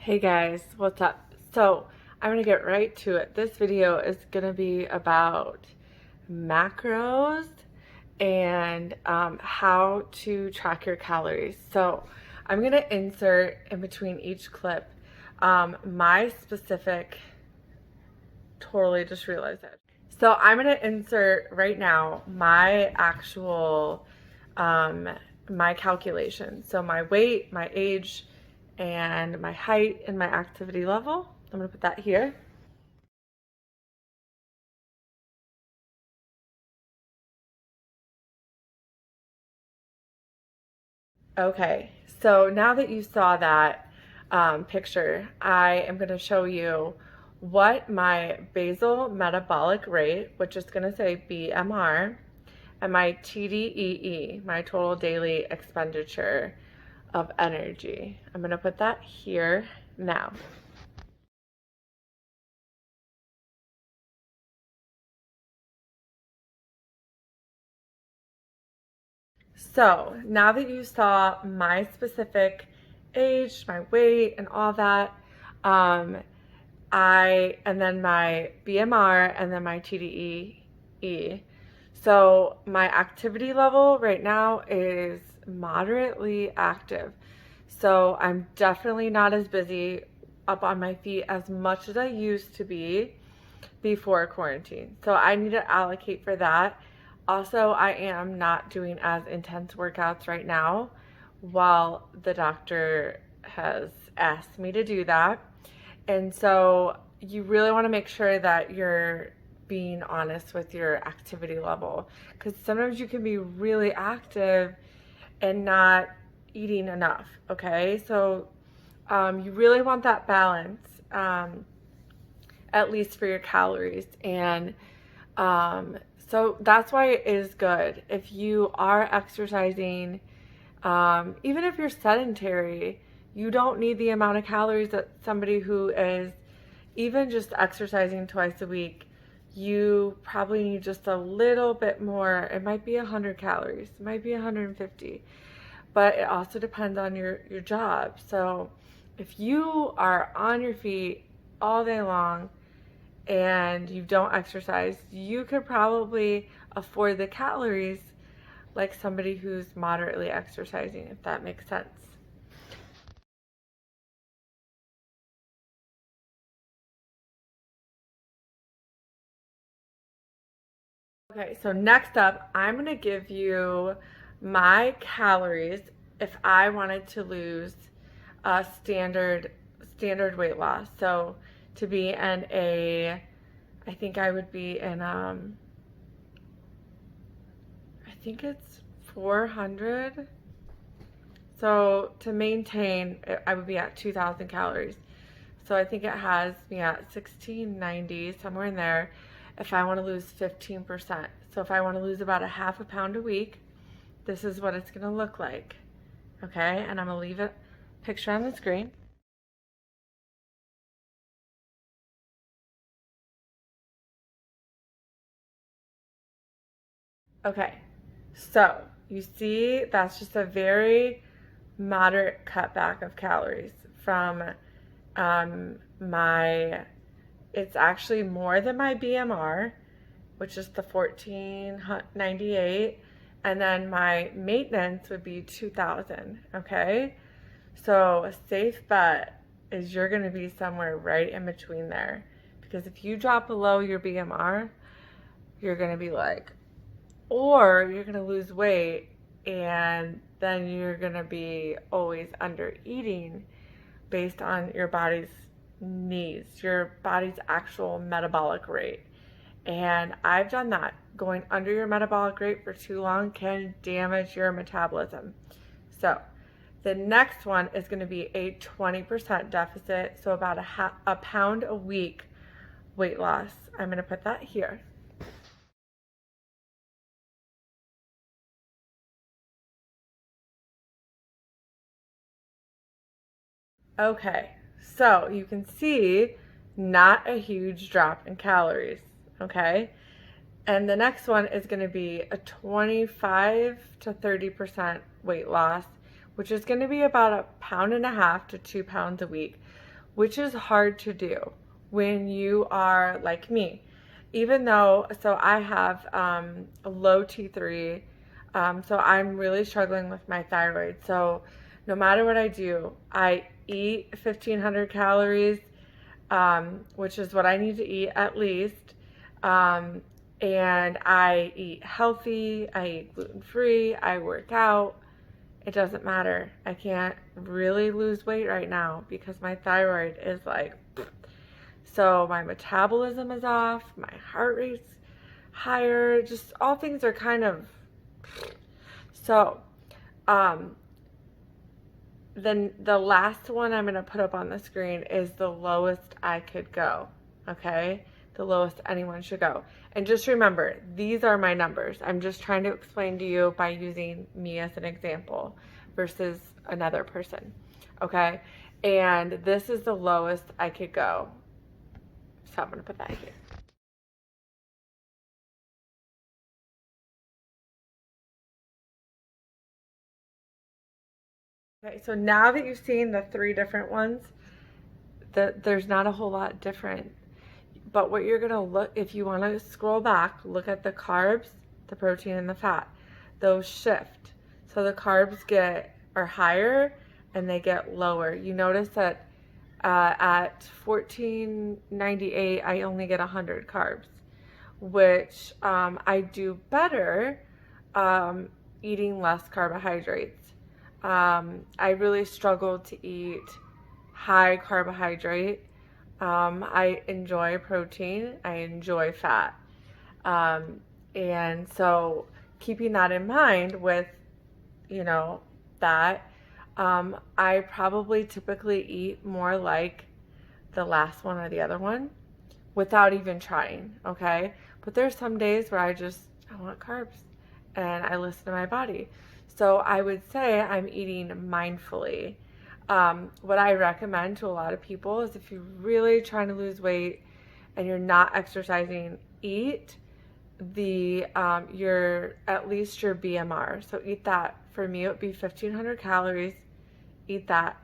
Hey guys, what's up? So I'm gonna get right to it. This video is gonna be about macros and how to track your calories. So I'm gonna insert in between each clip my specific, totally just realized it. So I'm gonna insert right now my actual my calculation. So my weight, my age, and my height and my activity level. I'm gonna put that here. Okay, so now that you saw that picture, I am gonna show you what my basal metabolic rate, which is gonna say BMR, and my TDEE, my total daily expenditure of energy. I'm gonna put that here now. So now that you saw my specific age, my weight, and all that, and then my BMR, and then my TDEE. So my activity level right now is moderately active. So I'm definitely not as busy up on my feet as much as I used to be before quarantine. So I need to allocate for that. Also, I am not doing as intense workouts right now while the doctor has asked me to do that. And so you really want to make sure that you're being honest with your activity level, because sometimes you can be really active and not eating enough. Okay, so you really want that balance, at least for your calories. And so that's why it is good if you are exercising. Even if you're sedentary, you don't need the amount of calories that somebody who is even just exercising twice a week. You probably need just a little bit more. It might be 100 calories, it might be 150, but it also depends on your job. So if you are on your feet all day long and you don't exercise, you could probably afford the calories like somebody who's moderately exercising, if that makes sense. Okay, so next up, I'm gonna give you my calories if I wanted to lose a standard weight loss. So to be in I think I would be in I think it's 400. So to maintain, I would be at 2,000 calories. So I think it has me at 1690, somewhere in there, if I want to lose 15%. So if I want to lose about a half a pound a week, this is what it's going to look like. Okay, and I'm going to leave a picture on the screen. Okay, so you see that's just a very moderate cutback of calories from it's actually more than my BMR, which is the 1498, and then my maintenance would be 2000. Okay, so a safe bet is you're going to be somewhere right in between there, because if you drop below your BMR, you're going to be like, or you're going to lose weight and then you're going to be always under eating based on your body's needs, your body's actual metabolic rate. And I've done that. Going under your metabolic rate for too long can damage your metabolism. So the next one is going to be a 20% deficit, so about a pound a week weight loss. I'm going to put that here. Okay, so you can see not a huge drop in calories, okay? And the next one is going to be a 25 to 30% weight loss, which is going to be about a pound and a half to 2 pounds a week, which is hard to do when you are like me. Even though, so I have a low T3, so I'm really struggling with my thyroid. So no matter what I do, I eat 1,500 calories, which is what I need to eat at least. And I eat healthy, I eat gluten-free, I work out. It doesn't matter. I can't really lose weight right now because my thyroid is like, so my metabolism is off, my heart rate's higher, just all things are kind of, so, then the last one I'm going to put up on the screen is the lowest I could go, okay? The lowest anyone should go. And just remember, these are my numbers. I'm just trying to explain to you by using me as an example versus another person, okay? And this is the lowest I could go. So I'm going to put that here. Okay, so now that you've seen the 3 different ones, there's not a whole lot different. But what you're going to look, if you want to scroll back, look at the carbs, the protein, and the fat. Those shift. So the carbs are higher and they get lower. You notice that at 1498, I only get 100 carbs, which I do better eating less carbohydrates. I really struggle to eat high carbohydrate. I enjoy protein. I enjoy fat. And so keeping that in mind with, that, I probably typically eat more like the last one or the other one without even trying, okay? But there's some days where I want carbs and I listen to my body. So I would say I'm eating mindfully. What I recommend to a lot of people is if you're really trying to lose weight and you're not exercising, eat at least your BMR. So eat that. For me, it would be 1,500 calories. Eat that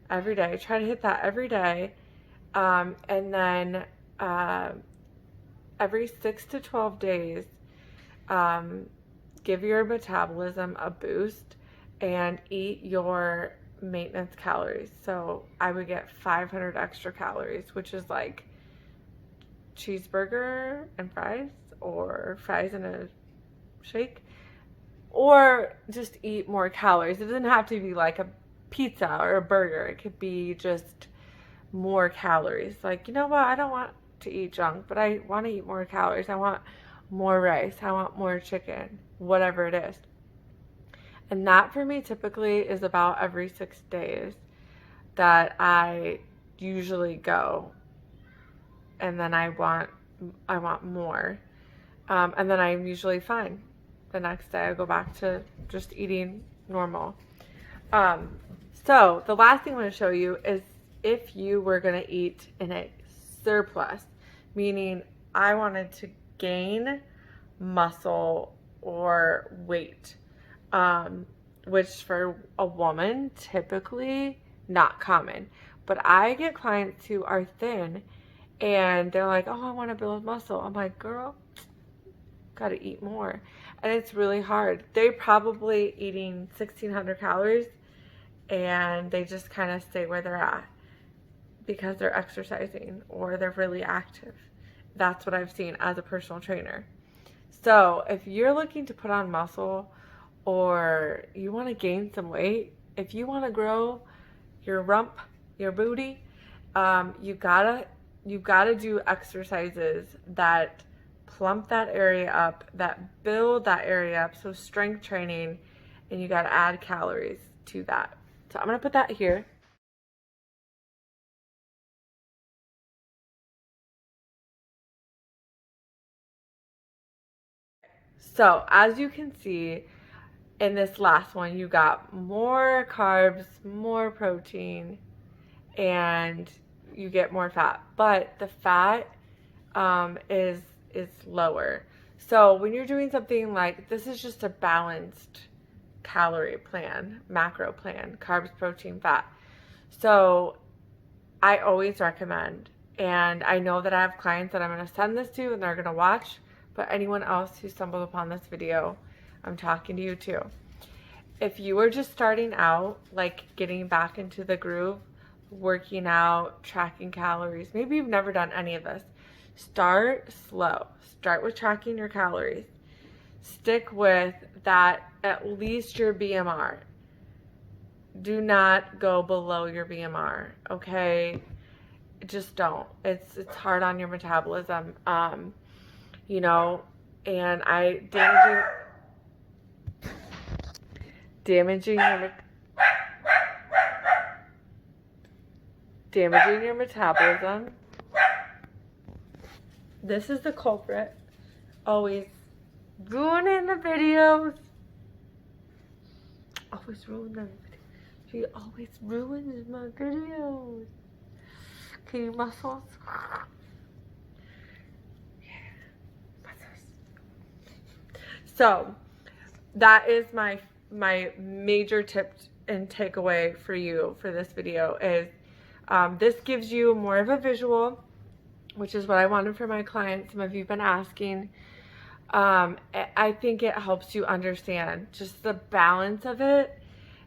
every day. Try to hit that every day. And then every 6 to 12 days, give your metabolism a boost and eat your maintenance calories. So I would get 500 extra calories, which is like cheeseburger and fries, or fries and a shake, or just eat more calories. It doesn't have to be like a pizza or a burger. It could be just more calories. Like, you know what? I don't want to eat junk, but I want to eat more calories. I want more rice. I want more chicken, whatever it is. And that for me typically is about every 6 days that I usually go. And then I want more. And then I'm usually fine. The next day I go back to just eating normal. So the last thing I want to show you is if you were going to eat in a surplus, meaning I wanted to gain muscle or weight, which for a woman, typically not common. But I get clients who are thin and they're like, oh, I want to build muscle. I'm like, girl, got to eat more. And it's really hard. They're probably eating 1,600 calories and they just kind of stay where they're at because they're exercising or they're really active. That's what I've seen as a personal trainer. So if you're looking to put on muscle or you want to gain some weight, if you want to grow your rump, your booty, you've got to do exercises that plump that area up, that build that area up. So strength training, and you got to add calories to that. So I'm going to put that here. So as you can see, in this last one, you got more carbs, more protein, and you get more fat. But the fat is lower. So when you're doing something like this, is just a balanced calorie plan, macro plan, carbs, protein, fat. So I always recommend, and I know that I have clients that I'm going to send this to and they're going to watch, but anyone else who stumbled upon this video, I'm talking to you too. If you are just starting out, like getting back into the groove, working out, tracking calories, maybe you've never done any of this, start slow. Start with tracking your calories. Stick with that, at least your BMR. Do not go below your BMR, okay? Just don't. It's hard on your metabolism, you know, and damaging your metabolism. This is the culprit. Always ruining the videos. Always ruin them. She always ruins my videos. Can you muscles? Yeah, muscles. So that is my major tip and takeaway for you for this video is this gives you more of a visual, which is what I wanted for my clients. Some of you have been asking. I think it helps you understand just the balance of it.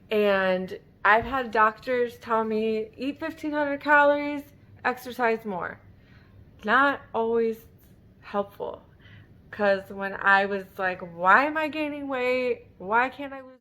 And I've had doctors tell me, eat 1,500 calories, exercise more. Not always helpful. Because when I was like, why am I gaining weight? Why can't I lose